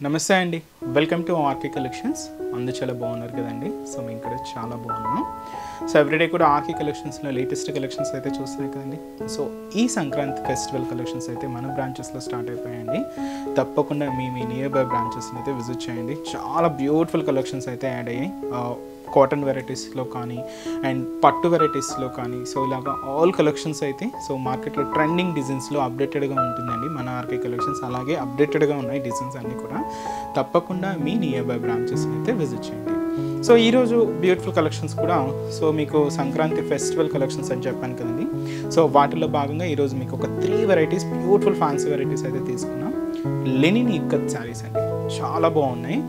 నమస్తే అండి, welcome to RK collections. అందరూ చాలా బాగున్నారు కదండి. సో మేము ఇక్కడ చాలా బాగున్నాం. సో ఎవ్రీడే కూడా ఆర్కే కలెక్షన్స్లో లేటెస్ట్ కలెక్షన్స్ అయితే చూస్తున్నాయి కదండి. సో ఈ సంక్రాంతి ఫెస్టివల్ కలెక్షన్స్ అయితే మన బ్రాంచెస్లో స్టార్ట్ అయిపోయాయండి. తప్పకుండా మీ నియర్ బై బ్రాంచెస్ని అయితే విజిట్ చేయండి. చాలా బ్యూటిఫుల్ కలెక్షన్స్ అయితే యాడ్ అయ్యాయి. కాటన్ వెరైటీస్లో కానీ అండ్ పట్టు వెరైటీస్లో కానీ సో ఇలాగా ఆల్ కలెక్షన్స్ అయితే సో మార్కెట్లో ట్రెండింగ్ డిజైన్స్లో అప్డేటెడ్గా ఉంటుందండి మన ఆర్కే కలెక్షన్స్. అలాగే అప్డేటెడ్గా ఉన్నాయి డిజైన్స్ అన్నీ కూడా. తప్పకుండా మీ నియర్ బై బ్రాంచెస్ని అయితే విజిట్ చేయండి. సో ఈరోజు బ్యూటిఫుల్ కలెక్షన్స్ కూడా సో మీకు సంక్రాంతి ఫెస్టివల్ కలెక్షన్స్ అని చెప్పాను కదండి. సో వాటిలో భాగంగా ఈరోజు మీకు ఒక 3 వెరైటీస్ బ్యూటిఫుల్ ఫ్యాన్సీ వెరైటీస్ అయితే తీసుకున్నాం. లెనిన్ ఇక్కత్ శారీస్ అండి, చాలా బాగున్నాయి.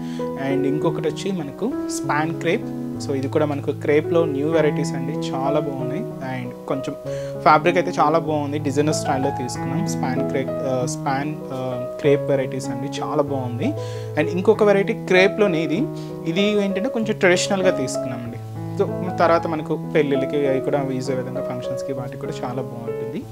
అండ్ ఇంకొకటి వచ్చి మనకు స్పాన్ క్రేప్. సో ఇది కూడా మనకు క్రేప్లో న్యూ వెరైటీస్ అండి, చాలా బాగున్నాయి. అండ్ కొంచెం ఫ్యాబ్రిక్ అయితే చాలా బాగుంది, డిజైనర్ స్టైల్లో తీసుకున్నాం. స్పాన్ క్రేప్ వెరైటీస్ అండి, చాలా బాగుంది. అండ్ ఇంకొక వెరైటీ క్రేప్లోనే ఇది ఏంటంటే కొంచెం ట్రెడిషనల్గా తీసుకున్నామండి. సో తర్వాత మనకు పెళ్ళిళ్ళకి అవి కూడా యూజ్ అయ్యే విధంగా ఫంక్షన్స్కి వాటికి కూడా చాలా బాగుంటుంది.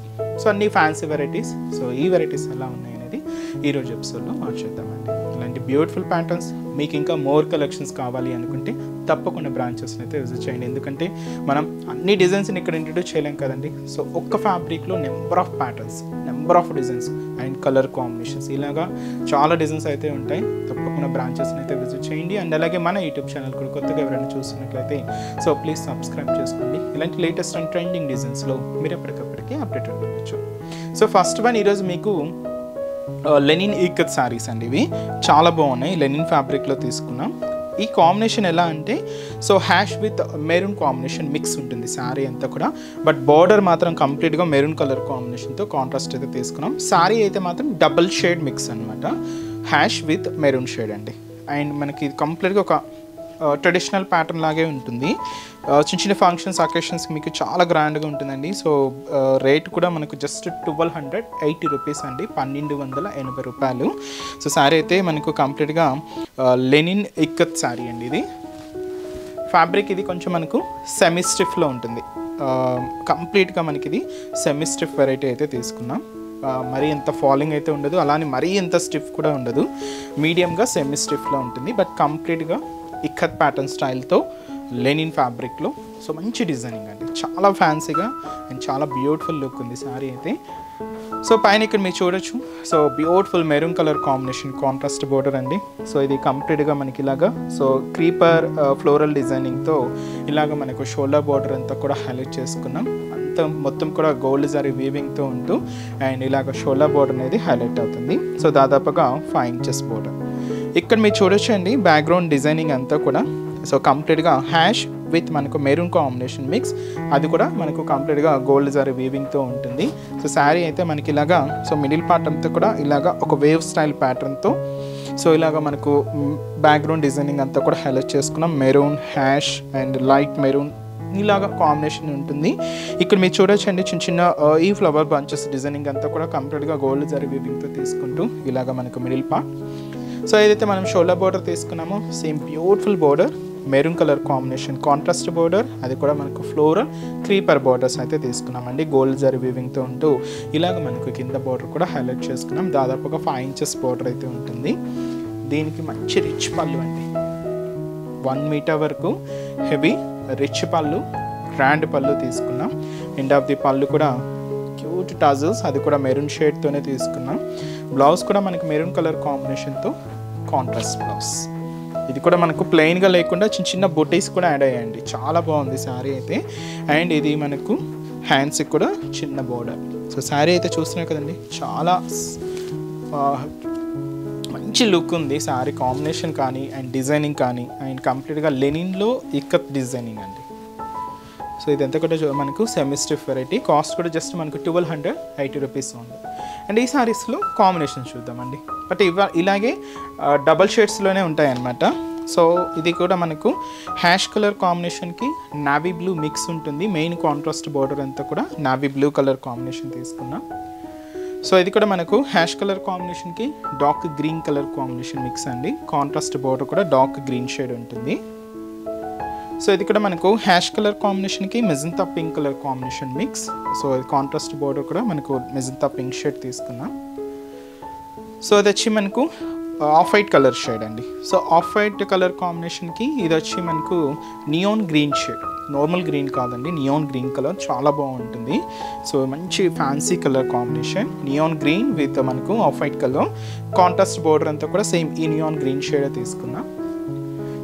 సో అన్ని ఫ్యాన్సీ వెరైటీస్. సో ఈ వెరైటీస్ ఎలా ఉన్నాయి అనేది ఈరోజు ఎపిసోడ్లో మార్చేద్దామండి. ఇలాంటి బ్యూటిఫుల్ ప్యాటర్న్స్ మీకు ఇంకా మోర్ కలెక్షన్స్ కావాలి అనుకుంటే తప్పకుండా బ్రాంచెస్ని అయితే విజిట్ చేయండి. ఎందుకంటే మనం అన్ని డిజైన్స్ని ఇక్కడ ఇంట్రడ్యూస్ చేయలేం కదండి. సో ఒక్క ఫ్యాబ్రిక్లో number of patterns, number of designs and colour combinations ఇలాగా చాలా డిజైన్స్ అయితే ఉంటాయి. తప్పకుండా బ్రాంచెస్ని అయితే విజిట్ చేయండి. అండ్ అలాగే మన యూట్యూబ్ ఛానల్ కూడా కొత్తగా ఎవరైనా చూస్తున్నట్లయితే సో ప్లీజ్ సబ్స్క్రైబ్ చేసుకోండి. ఇలాంటి లేటెస్ట్ అండ్ ట్రెండింగ్ డిజైన్స్లో మీరు ఎప్పటికప్పటికీ అప్డేటెడ్ అవ్వచ్చు. సో ఫస్ట్ వన్ ఈరోజు మీకు లెనిన్ ఇక్కత్ శారీస్ అండి. ఇవి చాలా బాగున్నాయి, లెనిన్ ఫ్యాబ్రిక్లో తీసుకున్నాం. ఈ కాంబినేషన్ ఎలా అంటే so hash with maroon combination mix ఉంటుంది శారీ అంతా కూడా. బట్ బార్డర్ మాత్రం కంప్లీట్గా మెరూన్ కలర్ కాంబినేషన్తో కాంట్రాస్ట్ అయితే తీసుకున్నాం. శారీ అయితే మాత్రం డబుల్ షేడ్ మిక్స్ అనమాట, హ్యాష్ విత్ మెరూన్ షేడ్ అండి. అండ్ మనకి కంప్లీట్గా ఒక ట్రెడిషనల్ ప్యాటర్న్ లాగే ఉంటుంది. చిన్న చిన్న ఫంక్షన్స్ అకేషన్స్కి మీకు చాలా గ్రాండ్గా ఉంటుందండి. సో రేట్ కూడా మనకు జస్ట్ 1280 రూపీస్ అండి, 1280 రూపాయలు. సో శారీ అయితే మనకు కంప్లీట్గా లెనిన్ ఇక్కత్ శారీ అండి. ఇది ఫ్యాబ్రిక్ ఇది కొంచెం మనకు సెమీ స్టిఫ్లో ఉంటుంది. కంప్లీట్గా మనకి ఇది సెమీ స్టిఫ్ వెరైటీ అయితే తీసుకున్నాం. మరీ ఎంత ఫాలింగ్ అయితే ఉండదు, అలానే మరీ ఎంత స్టిఫ్ కూడా ఉండదు, మీడియంగా సెమీ స్టిఫ్లో ఉంటుంది. బట్ కంప్లీట్గా ఇక్కత్ ప్యాటర్న్ స్టైల్తో లెనిన్ ఫ్యాబ్రిక్లో సో మంచి డిజైనింగ్ అండి, చాలా ఫ్యాన్సీగా అండ్ చాలా బ్యూటిఫుల్ లుక్ ఉంది శారీ అయితే. సో పైన ఇక్కడ మీరు చూడొచ్చు, so beautiful maroon colour combination contrast border అండి. సో ఇది కంప్లీట్గా మనకి ఇలాగా సో క్రీపర్ ఫ్లోరల్ డిజైనింగ్తో ఇలాగ మనకు షోల్డర్ బోర్డర్ అంతా కూడా హైలైట్ చేసుకున్నాం. మొత్తం కూడా గోల్డ్ జరీ వీవింగ్తో ఉంటూ అండ్ ఇలాగ షోల్డర్ బోర్డర్ అనేది హైలైట్ అవుతుంది. సో దాదాపుగా 5 ఇంచెస్ బోర్డర్. ఇక్కడ మీరు చూడొచ్చు అండి బ్యాక్గ్రౌండ్ డిజైనింగ్ అంతా కూడా సో కంప్లీట్గా హ్యాష్ విత్ మనకు మెరూన్ కాంబినేషన్ మిక్స్, అది కూడా మనకు కంప్లీట్గా గోల్డ్ జరీ వీవింగ్తో ఉంటుంది. సో శారీ అయితే మనకి ఇలాగా సో మిడిల్ పార్ట్ అంతా కూడా ఇలాగా ఒక వేవ్ స్టైల్ ప్యాటర్న్తో సో ఇలాగ మనకు బ్యాక్గ్రౌండ్ డిజైనింగ్ అంతా కూడా హైలైట్ చేసుకున్నాం. Maroon, hash and light maroon ఇలాగా కాంబినేషన్ ఉంటుంది. ఇక్కడ మీరు చూడొచ్చండి చిన్న చిన్న ఈ ఫ్లవర్ బంచెస్ డిజైనింగ్ అంతా కూడా కంప్లీట్గా గోల్డ్ జరీ వీవింగ్తో తీసుకుంటూ ఇలాగ మనకు మిడిల్ పార్ట్. సో ఏదైతే మనం షోల్డర్ బోర్డర్ తీసుకున్నామో same beautiful border, maroon colour combination contrast border, అది కూడా మనకు ఫ్లోరల్ క్రీపర్ బోర్డర్స్ అయితే తీసుకున్నామండి గోల్డ్ జరీ వీవింగ్తో ఉంటూ. ఇలాగ మనకు కింద బోర్డర్ కూడా హైలైట్ చేసుకున్నాం. దాదాపుగా 5 ఇంచెస్ బోర్డర్ అయితే ఉంటుంది. దీనికి మంచి రిచ్ పళ్ళు అండి, 1 మీటర్ వరకు హెవీ రిచ్ పళ్ళు, గ్రాండ్ పళ్ళు తీసుకున్నాం. ఎండ్ ఆఫ్ ది పళ్ళు కూడా క్యూట్ టజల్స్, అది కూడా మెరూన్ షేడ్తోనే తీసుకున్నాం. బ్లౌజ్ కూడా మనకి మెరూన్ కలర్ కాంబినేషన్తో కాంట్రాస్ట్ బ్లౌజ్. ఇది కూడా మనకు ప్లెయిన్గా లేకుండా చిన్న చిన్న బుటీస్ కూడా యాడ్ అయ్యాయండి, చాలా బాగుంది శారీ అయితే. అండ్ ఇది మనకు హ్యాండ్స్కి కూడా చిన్న బోర్డర్. సో శారీ అయితే చూస్తున్నాయి కదండి, చాలా మంచి లుక్ ఉంది శారీ కాంబినేషన్ కానీ అండ్ డిజైనింగ్ కానీ. అండ్ కంప్లీట్గా లెనిన్లో ఇక్కత్ డిజైనింగ్ అండి. సో ఇదంతా కూడా మనకు సెమీ స్టిఫ్ వెరైటీ. కాస్ట్ కూడా జస్ట్ మనకు 1280 రూపీస్ ఉంది. అండ్ ఈ శారీస్లో కాంబినేషన్ చూద్దామండి. బట్ ఇలాగే డబల్ షేడ్స్లోనే ఉంటాయన్నమాట. సో ఇది కూడా మనకు హ్యాష్ కలర్ కాంబినేషన్కి నావీ బ్లూ మిక్స్ ఉంటుంది. మెయిన్ కాంట్రాస్ట్ బోర్డర్ అంతా కూడా నావీ బ్లూ కలర్ కాంబినేషన్ తీసుకున్నాం. సో ఇది కూడా మనకు హ్యాష్ కలర్ కాంబినేషన్కి dark green colour combination mix అండి. కాంట్రాస్ట్ బోర్డర్ కూడా డార్క్ గ్రీన్ షేడ్ ఉంటుంది. సో ఇది కూడా మనకు హ్యాష్ కలర్ కాంబినేషన్కి magenta pink colour combination mix. So contrast border కూడా మనకు మెజంతా పింక్ షేడ్ తీసుకున్నాం. సో అది వచ్చి మనకు ఆఫ్ వైట్ కలర్ షేడ్ అండి. సో ఆఫ్ వైట్ కలర్ కాంబినేషన్కి ఇది వచ్చి మనకు neon green shade, normal green కాదండి, నియాన్ గ్రీన్ కలర్ చాలా బాగుంటుంది. సో మంచి fancy colour combination, neon green with మనకు off white colour, contrast border అంతా కూడా సేమ్ ఈ నియాన్ గ్రీన్ షేడ్ తీసుకున్నాం.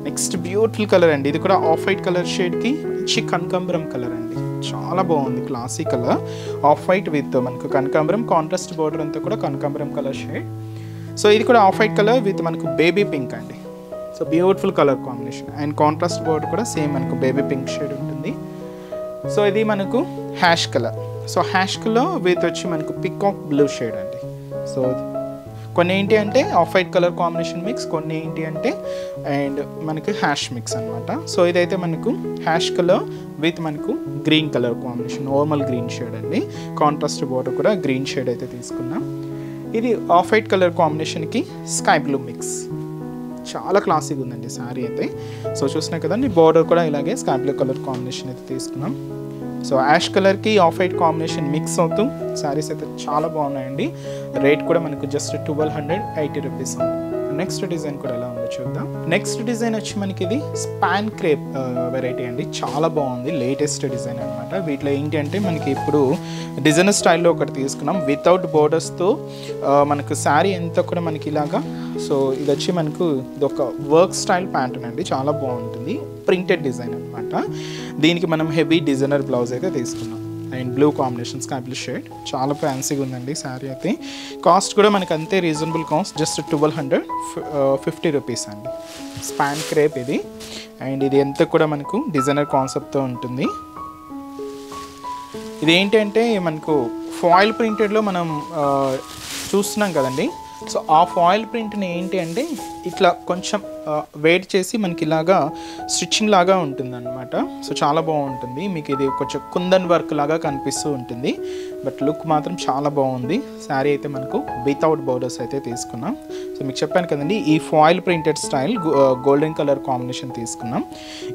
నెక్స్ట్ బ్యూటిఫుల్ కలర్ అండి, ఇది కూడా ఆఫ్ వైట్ కలర్ షేడ్కి మంచి కనకాంబరం కలర్ అండి, చాలా బాగుంది classy colour. Off white with మనకు కనకాంబరం, కాంట్రాస్ట్ బోర్డర్ అంతా కూడా కనకాంబరం కలర్ షేడ్. సో ఇది కూడా ఆఫ్ వైట్ కలర్ విత్ మనకు బేబీ పింక్ అండి. So beautiful colour combination and contrast border కూడా సేమ్ మనకు బేబీ పింక్ షేడ్ ఉంటుంది. సో ఇది మనకు hash colour. So hash colour with వచ్చి మనకు పికాక్ బ్లూ షేడ్ అండి. సో కొన్ని ఏంటి అంటే of white colour combination mix, కొన్ని ఏంటి అంటే అండ్ మనకి హ్యాష్ మిక్స్ అనమాట. సో ఇదైతే మనకు హ్యాష్ కలర్ విత్ మనకు green colour combination, normal green shade అండి. కాంట్రాస్ట్ బోర్డర్ కూడా గ్రీన్ షేడ్ అయితే తీసుకున్నాం. ఇది ఆఫ్ వైట్ కలర్ కాంబినేషన్కి స్కై బ్లూ మిక్స్, చాలా క్లాసిక్ ఉందండి శారీ అయితే. సో చూసినా కదండి బోర్డర్ కూడా ఇలాగే స్కై బ్లూ కలర్ కాంబినేషన్ అయితే తీసుకున్నాం. సో యాష్ కలర్కి ఆఫ్ వైట్ కాంబినేషన్ మిక్స్ అవుతూ శారీస్ అయితే చాలా బాగున్నాయండి. రేట్ కూడా మనకు జస్ట్ 1280 రూపీస్ ఉంది. నెక్స్ట్ డిజైన్ కూడా ఎలా ఉందో చూద్దాం. నెక్స్ట్ డిజైన్ వచ్చి మనకి ఇది స్పాన్ క్రేప్ వెరైటీ అండి, చాలా బాగుంది, లేటెస్ట్ డిజైన్ అనమాట. వీటిలో ఏంటి అంటే మనకి ఇప్పుడు డిజైనర్ స్టైల్లో ఒకటి తీసుకున్నాం వితౌట్ బోర్డర్స్తో. మనకు శారీ అంతా కూడా మనకి ఇలాగా, సో ఇది వచ్చి మనకు ఇది ఒక వర్క్ స్టైల్ ప్యాంటర్న్ అండి, చాలా బాగుంటుంది, ప్రింటెడ్ డిజైన్ అనమాట. దీనికి మనం హెవీ డిజైనర్ బ్లౌజ్ అయితే తీసుకున్నాం and blue combination sky blue shade, చాలా ఫ్యాన్సీగా ఉందండి శారీ అయితే. కాస్ట్ కూడా మనకు అంతే రీజనబుల్ కాస్ట్, జస్ట్ 1250 రూపీస్ అండి. స్పాన్ క్రేప్ ఇది అండ్ ఇది ఎంత కూడా మనకు డిజైనర్ కాన్సెప్ట్తో ఉంటుంది. ఇది ఏంటంటే మనకు ఫాయిల్ ప్రింటెడ్లో మనం చూస్తున్నాం కదండి. సో ఆ ఫాయిల్ ప్రింట్ని ఏంటి అంటే ఇట్లా కొంచెం వెయిట్ చేసి మనకి ఇలాగా స్టిచ్చింగ్ లాగా ఉంటుంది అనమాట. సో చాలా బాగుంటుంది, మీకు ఇది కొంచెం కుందన్ వర్క్ లాగా కనిపిస్తూ ఉంటుంది, బట్ లుక్ మాత్రం చాలా బాగుంది. శారీ అయితే మనకు వితౌట్ బోర్డర్స్ అయితే తీసుకున్నాం. సో మీకు చెప్పాను కదండి ఈ foil printed style golden colour combination తీసుకున్నాం.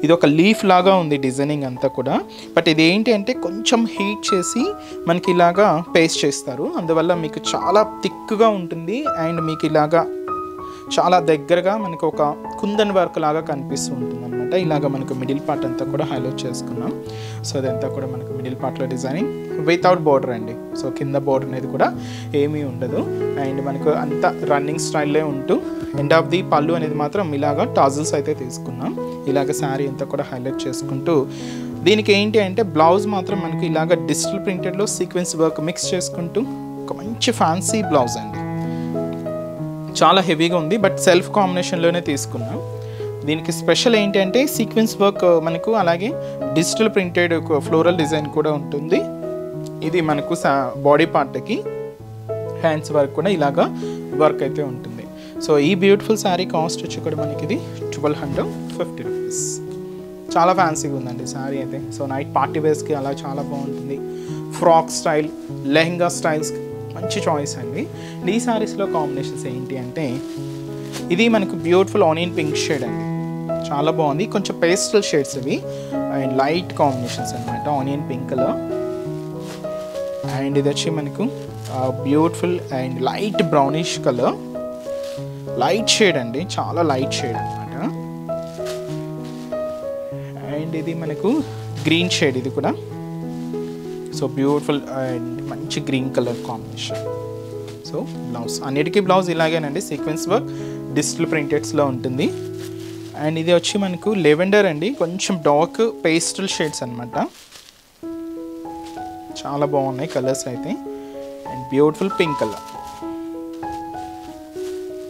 ఇది ఒక లీఫ్ లాగా ఉంది డిజైనింగ్ అంతా కూడా, బట్ ఇది ఏంటి అంటే కొంచెం హీట్ చేసి మనకి ఇలాగా పేస్ట్ చేస్తారు, అందువల్ల మీకు చాలా థిక్గా ఉంటుంది అండ్ మీకు ఇలాగా చాలా దగ్గరగా మనకు ఒక కుందన్ వర్క్ లాగా కనిపిస్తూ ఉంటుంది అనమాట. ఇలాగ మనకు మిడిల్ పార్ట్ అంతా కూడా హైలైట్ చేసుకున్నాం. సో అదంతా కూడా మనకు మిడిల్ పార్ట్లో డిజైనింగ్ వితౌట్ బోర్డర్ అండి. సో కింద బోర్డర్ అనేది కూడా ఏమీ ఉండదు అండ్ మనకు అంతా రన్నింగ్ స్టైల్లో ఉంటూ ఎండ్ ఆఫ్ ది పళ్ళు అనేది మాత్రం ఇలాగ టాజిల్స్ అయితే తీసుకున్నాం. ఇలాగ శారీ అంతా కూడా హైలైట్ చేసుకుంటూ దీనికి ఏంటి అంటే బ్లౌజ్ మాత్రం మనకి ఇలాగ డిజిటల్ ప్రింటెడ్లో సీక్వెన్స్ వర్క్ మిక్స్ చేసుకుంటూ ఒక మంచి ఫ్యాన్సీ బ్లౌజ్ అండి, చాలా హెవీగా ఉంది బట్ సెల్ఫ్ కాంబినేషన్లోనే తీసుకున్నాం. దీనికి స్పెషల్ ఏంటంటే సీక్వెన్స్ వర్క్ మనకు అలాగే డిజిటల్ ప్రింటెడ్ ఫ్లోరల్ డిజైన్ కూడా ఉంటుంది. ఇది మనకు బాడీ పార్ట్కి హ్యాండ్స్ వర్క్ కూడా ఇలాగా వర్క్ అయితే ఉంటుంది. సో ఈ బ్యూటిఫుల్ శారీ కాస్ట్ వచ్చి కూడా మనకి ఇది 1250 రూపీస్. చాలా ఫ్యాన్సీగా ఉందండి శారీ అయితే. సో నైట్ పార్టీ వేర్స్కి అలా చాలా బాగుంటుంది. ఫ్రాక్ స్టైల్, లెహంగా స్టైల్స్ మంచి చాయిస్ అండి. ఈ శారీస్లో కాంబినేషన్స్ ఏంటి అంటే ఇది మనకు బ్యూటిఫుల్ ఆనియన్ పింక్ షేడ్ అండి, చాలా బాగుంది, కొంచెం పేస్టల్ షేడ్స్ ఇవి అండ్ లైట్ కాంబినేషన్స్ అనమాట. ఆనియన్ పింక్ కలర్ అండ్ ఇది వచ్చి మనకు beautiful and light brownish colour, light shade అండి, చాలా లైట్ షేడ్ అనమాట. అండ్ ఇది మనకు గ్రీన్ షేడ్, ఇది కూడా సో బ్యూటిఫుల్ అండ్ మంచి green colour combination. So blouse అన్నిటికీ బ్లౌజ్ ఇలాగేనండి, సీక్వెన్స్ వర్క్ డిజిటల్ ప్రింటెడ్స్లో ఉంటుంది. అండ్ ఇది వచ్చి మనకు లెవెండర్ అండి, కొంచెం డార్క్ పేస్టల్ షేడ్స్ అనమాట, చాలా బాగున్నాయి కలర్స్ అయితే. అండ్ బ్యూటిఫుల్ పింక్ కలర్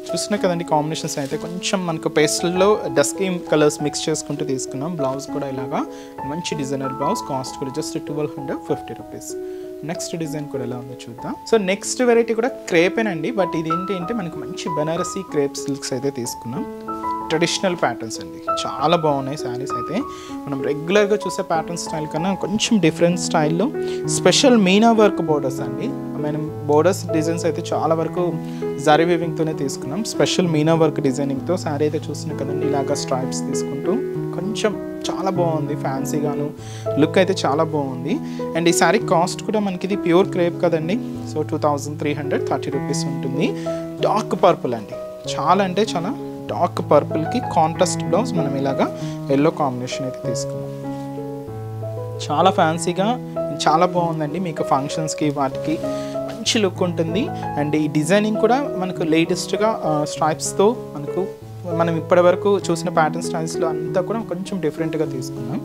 చూస్తున్నా కదండి. కాంబినేషన్స్ అయితే కొంచెం మనకు పేస్టల్లో డస్కీ కలర్స్ మిక్స్ చేసుకుంటూ తీసుకున్నాం. బ్లౌజ్ కూడా ఇలాగా మంచి డిజైనర్ బ్లౌజ్, కాస్ట్ కూడా జస్ట్ 1250 రూపీస్. నెక్స్ట్ డిజైన్ కూడా ఎలా ఉందో చూద్దాం. సో నెక్స్ట్ వెరైటీ కూడా క్రేపేనండి, బట్ ఇది ఏంటి అంటే మనకు మంచి బనారసీ క్రేప్ సిల్క్స్ అయితే తీసుకున్నాం. ట్రెడిషనల్ ప్యాటర్న్స్ అండి, చాలా బాగున్నాయి శారీస్ అయితే. మనం రెగ్యులర్గా చూసే ప్యాటర్న్ స్టైల్ కన్నా కొంచెం డిఫరెంట్ స్టైల్లో స్పెషల్ మీనా వర్క్ బోర్డర్స్ అండి. మనం బోర్డర్స్ డిజైన్స్ అయితే చాలా వరకు జరీ వీవింగ్తోనే తీసుకున్నాం. స్పెషల్ మీనా వర్క్ డిజైనింగ్తో శారీ అయితే చూస్తున్నాం కదండి, ఇలాగా స్ట్రైప్స్ తీసుకుంటూ కొంచెం చాలా బాగుంది, ఫ్యాన్సీగాను లుక్ అయితే చాలా బాగుంది. అండ్ ఈ శారీ కాస్ట్ కూడా మనకి ఇది ప్యూర్ క్రేప్ కదండి. సో 2330 రూపీస్ ఉంటుంది. డార్క్ పర్పుల్ అండి, చాలా అంటే చాలా డార్క్ పర్పుల్కి కాంట్రాస్ట్ బ్లౌజ్ మనం ఇలాగా ఎల్లో కాంబినేషన్ అయితే తీసుకున్నాం. చాలా ఫ్యాన్సీగా చాలా బాగుందండి. మీకు ఫంక్షన్స్కి వాటికి మంచి లుక్ ఉంటుంది. అండ్ ఈ డిజైనింగ్ కూడా మనకు లేటెస్ట్గా స్ట్రైప్స్తో మనం ఇప్పటి వరకు చూసిన ప్యాటర్న్ స్టైల్స్లో అంతా కూడా కొంచెం డిఫరెంట్గా తీసుకున్నాం.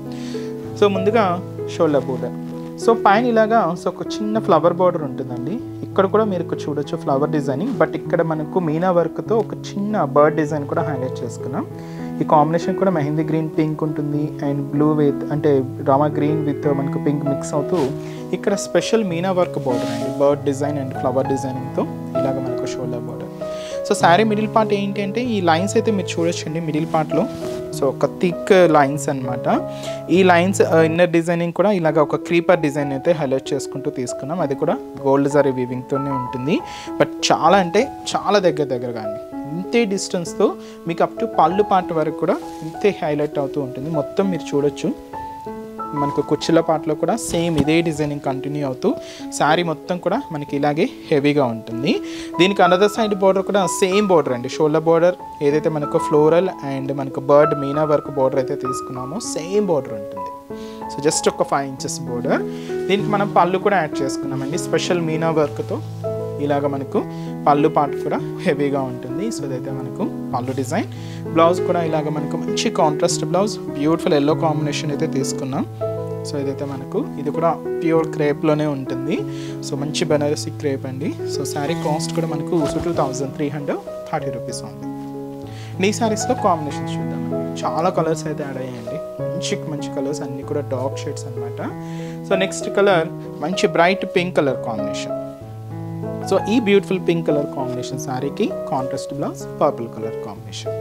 సో ముందుగా షోల్డర్ బోర్డర్. సో పైన ఇలాగా ఒక చిన్న ఫ్లవర్ బార్డర్ ఉంటుందండి. ఇక్కడ కూడా మీరు చూడొచ్చు ఫ్లవర్ డిజైనింగ్. బట్ ఇక్కడ మనకు మీనా వర్క్తో ఒక చిన్న బర్డ్ డిజైన్ కూడా హైలైట్ చేసుకున్నాం. ఈ కాంబినేషన్ కూడా మెహందీ గ్రీన్ పింక్ ఉంటుంది అండ్ బ్లూ విత్ అంటే రామా గ్రీన్ విత్ మనకు పింక్ మిక్స్ అవుతూ ఇక్కడ స్పెషల్ మీనా వర్క్ బార్డర్ అండి. బర్డ్ డిజైన్ అండ్ ఫ్లవర్ డిజైనింగ్తో ఇలాగ మనకు shoulder border. So sari middle part ఏంటి అంటే ఈ లైన్స్ అయితే మీరు చూడొచ్చండి మిడిల్ పార్ట్లో. సో ఒక థిక్ లైన్స్ అనమాట. ఈ లైన్స్ ఇన్నర్ డిజైనింగ్ కూడా ఇలాగ ఒక క్రీపర్ డిజైన్ అయితే హైలైట్ చేసుకుంటూ తీసుకున్నాం. అది కూడా గోల్డ్ జరీ వీవింగ్తోనే ఉంటుంది. బట్ చాలా అంటే చాలా దగ్గరగా అండి. ఇంతే డిస్టెన్స్తో మీకు అప్ టు పళ్ళు పార్ట్ వరకు కూడా ఇంతే హైలైట్ అవుతూ ఉంటుంది. మొత్తం మీరు చూడొచ్చు మనకు కుర్చీల పార్ట్లో కూడా సేమ్ ఇదే డిజైనింగ్ కంటిన్యూ అవుతూ శారీ మొత్తం కూడా మనకి ఇలాగే హెవీగా ఉంటుంది. దీనికి అనదర్ సైడ్ బార్డర్ కూడా సేమ్ బార్డర్ అండి. షోల్డర్ బార్డర్ ఏదైతే మనకు ఫ్లోరల్ అండ్ మనకు బర్డ్ మీనా వర్క్ బార్డర్ అయితే తీసుకున్నామో సేమ్ బార్డర్ ఉంటుంది. సో జస్ట్ ఒక 5 inches బార్డర్. దీనికి మనం పళ్ళు కూడా యాడ్ చేసుకున్నామండి. స్పెషల్ మీనా వర్క్తో ఇలాగ మనకు పళ్ళు పార్ట్ కూడా హెవీగా ఉంటుంది. సో ఇదైతే మనకు పళ్ళు డిజైన్. బ్లౌజ్ కూడా ఇలాగ మనకు మంచి contrast blouse, beautiful yellow combination అయితే తీసుకున్నాం. సో ఇదైతే మనకు ఇది కూడా ప్యూర్ క్రేప్లోనే ఉంటుంది. సో మంచి బెనారసీ క్రేప్ అండి. సో శారీ కాస్ట్ కూడా మనకు 2330 రూపీస్ ఉంది. ఈ శారీస్లో కాంబినేషన్స్ చూద్దామండి. చాలా కలర్స్ అయితే యాడ్ అయ్యాయండి. మంచి కలర్స్ అన్నీ కూడా డార్క్ షేడ్స్ అనమాట. సో నెక్స్ట్ కలర్ మంచి bright pink colour combination. So ఈ బ్యూటిఫుల్ పింక్ కలర్ కాంబినేషన్ శారీకి contrast blouse purple colour combination.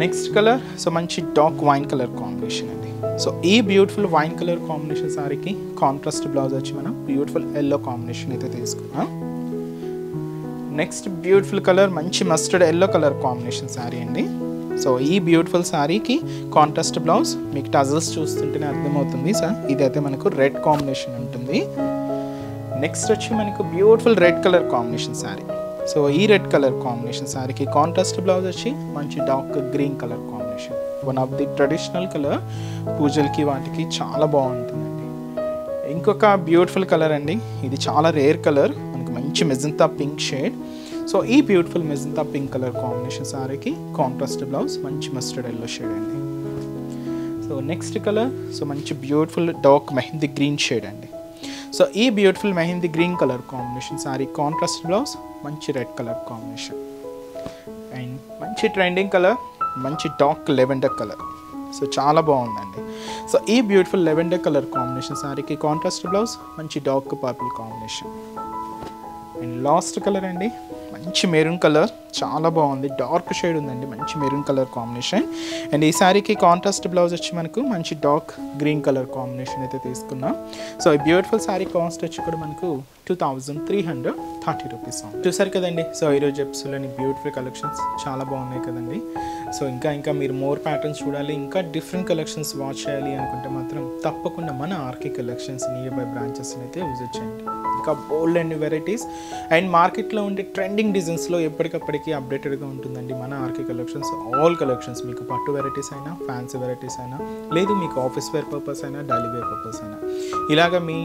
Next colour so మంచి డార్క్ వైన్ కలర్ కాంబినేషన్ అండి. సో ఈ బ్యూటిఫుల్ వైన్ కలర్ కాంబినేషన్ శారీకి contrast blouse వచ్చి మనం beautiful yellow combination అయితే తీసుకున్నాం. నెక్స్ట్ బ్యూటిఫుల్ కలర్ మంచి mustard yellow colour combination sari అండి. సో ఈ బ్యూటిఫుల్ శారీకి కాంట్రాస్ట్ బ్లౌజ్ మీకు టజల్స్ చూస్తుంటేనే అర్థమవుతుంది సార్. ఇదైతే మనకు రెడ్ కాంబినేషన్ ఉంటుంది. నెక్స్ట్ వచ్చి మనకు beautiful red colour combination sari. So ఈ రెడ్ కలర్ కాంబినేషన్ శారీకి కాంట్రాస్ట్ బ్లౌజ్ వచ్చి మంచి dark green colour combination. One of the traditional colour పూజలకి వాటికి చాలా బాగుంటుందండి. ఇంకొక బ్యూటిఫుల్ కలర్ అండి. ఇది చాలా రేర్ కలర్, మనకు మంచి మెజంతా పింక్ షేడ్. సో ఈ beautiful magenta pink colour combination శారీకి కాంట్రాస్ట్ బ్లౌజ్ మంచి మస్టర్డ్ ఎల్లో షేడ్ అండి. సో నెక్స్ట్ కలర్ సో మంచి beautiful dark mehndi green shade అండి. సో ఈ beautiful mehndi green colour combination sari contrast blouse మంచి రెడ్ కలర్ కాంబినేషన్. అండ్ మంచి trending colour మంచి dark lavender colour. So చాలా బాగుందండి. సో ఈ బ్యూటిఫుల్ లెవెండర్ కలర్ కాంబినేషన్ శారీకి కాంట్రాస్ట్ బ్లౌజ్ మంచి dark purple combination. And last colour అండి మంచి మెరూన్ కలర్, చాలా బాగుంది. డార్క్ షేడ్ ఉందండి, మంచి మెరూన్ కలర్ కాంబినేషన్. అండ్ ఈ శారీకి కాంట్రాస్ట్ బ్లౌజ్ వచ్చి మనకు మంచి డార్క్ గ్రీన్ కలర్ కాంబినేషన్ అయితే తీసుకున్నాం. సో ఈ బ్యూటిఫుల్ శారీ కాస్ట్ వచ్చి కూడా మనకు 2330 రూపీస్. చూసారు కదండి. సో ఈరోజు ఎపిసోడ్లోని బ్యూటిఫుల్ కలెక్షన్స్ చాలా బాగున్నాయి కదండి. సో ఇంకా మీరు మోర్ ప్యాటర్న్స్ చూడాలి, ఇంకా డిఫరెంట్ కలెక్షన్స్ వాచ్ చేయాలి అనుకుంటే మాత్రం తప్పకుండా మన ఆర్కే కలెక్షన్స్ నియర్ బై బ్రాంచెస్ని అయితే విజిట్ చేయండి. ఇంకా బోల్డ్ అండ్ వెరైటీస్ అండ్ మార్కెట్లో ఉండే ట్రెండింగ్ డిజైన్స్లో ఎప్పటికప్పటికీ అప్డేటెడ్గా ఉంటుందండి మన ఆర్కే కలెక్షన్స్. ఆల్ కలెక్షన్స్ మీకు పట్టు వెరైటీస్ అయినా, ఫ్యాన్సీ వెరైటీస్ అయినా, లేదు మీకు ఆఫీస్ వేర్ పర్పస్ అయినా, డైలీ వేర్ పర్పస్ అయినా, ఇలాగ మీ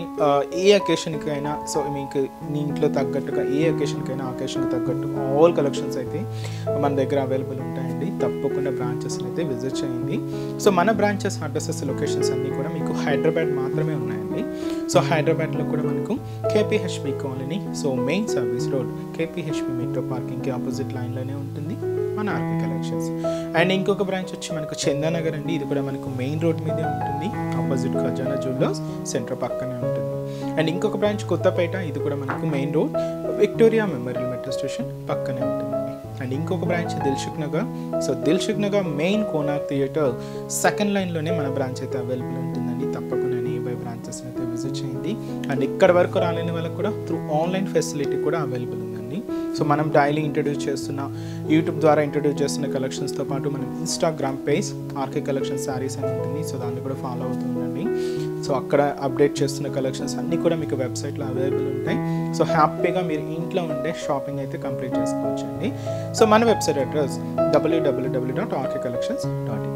ఏ అకేషన్కి అయినా, సో మీకు మీ ఇంట్లో తగ్గట్టుగా ఏ అకేషన్కైనా అకేషన్కి తగ్గట్టు ఆల్ కలెక్షన్స్ అయితే మన దగ్గర అవైలబుల్ ఉంటాయండి. తప్పకుండా బ్రాంచెస్ని అయితే విజిట్ చేయండి. సో మన బ్రాంచెస్ అడ్రసెస్ లొకేషన్స్ అన్నీ కూడా మీకు హైదరాబాద్ మాత్రమే ఉన్నాయండి. సో హైదరాబాద్లో కూడా మనకు KPHP colony, so main service road KPHP metro పార్కింగ్కి ఆపోజిట్ లైన్లోనే ఉంటుంది మన ఆర్కే కలెక్షన్స్. అండ్ ఇంకొక బ్రాంచ్ వచ్చి మనకు చందానగర్ అండి. ఇది కూడా మనకు మెయిన్ రోడ్ మీదే ఉంటుంది, ఆపోజిట్ ఖజానా జ్యువెలర్స్ సెంటర్ పక్కనే ఉంటుంది. అండ్ ఇంకొక బ్రాంచ్ కొత్తపేట, ఇది కూడా మనకు main road Victoria Memorial metro station పక్కనే ఉంటుందండి. అండ్ ఇంకొక branch Dilsukhnagar. So Dilsukhnagar main Konark theatre second లైన్లోనే మన బ్రాంచ్ అయితే అవైలబుల్ ఉంటుందండి. తప్పకుండా నియర్ బ్రాంచెస్ అయితే విజిట్ చేయండి. అండ్ ఇక్కడ వరకు రాలేని వాళ్ళకి కూడా త్రూ ఆన్లైన్ ఫెసిలిటీ కూడా అవైలబుల్ ఉందండి. సో మనం డైలీ ఇంట్రడ్యూస్ చేస్తున్న యూట్యూబ్ ద్వారా ఇంట్రడ్యూస్ చేస్తున్న కలెక్షన్స్తో పాటు మనం Instagram page RK collection sarees అని ఉంటుంది. సో దాన్ని కూడా ఫాలో అవుతుందండి. సో అక్కడ అప్డేట్ చేస్తున్న కలెక్షన్స్ అన్నీ కూడా మీకు వెబ్సైట్లో అవైలబుల్ ఉంటాయి. సో హ్యాపీగా మీరు ఇంట్లో ఉండే షాపింగ్ అయితే కంప్లీట్ చేసుకోవచ్చు అండి. సో మన వెబ్సైట్ అడ్రస్ www.rkcollections.in.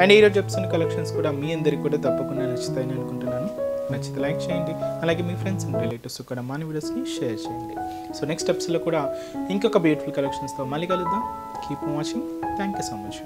అండ్ ఈరోజు చెప్తున్న కలెక్షన్స్ కూడా మీ అందరికీ కూడా తప్పకుండా నచ్చుతాయని అనుకుంటున్నాను. నచ్చితే లైక్ చేయండి, అలాగే మీ ఫ్రెండ్స్ అండ్ రిలేటివ్స్ కూడా మన వీడియోస్ని షేర్ చేయండి. సో నెక్స్ట్ ఎపిసోడ్లో కూడా ఇంకొక బ్యూటిఫుల్ కలెక్షన్స్తో మళ్ళీ కలుద్దాం. Keep watching. Thank you so much.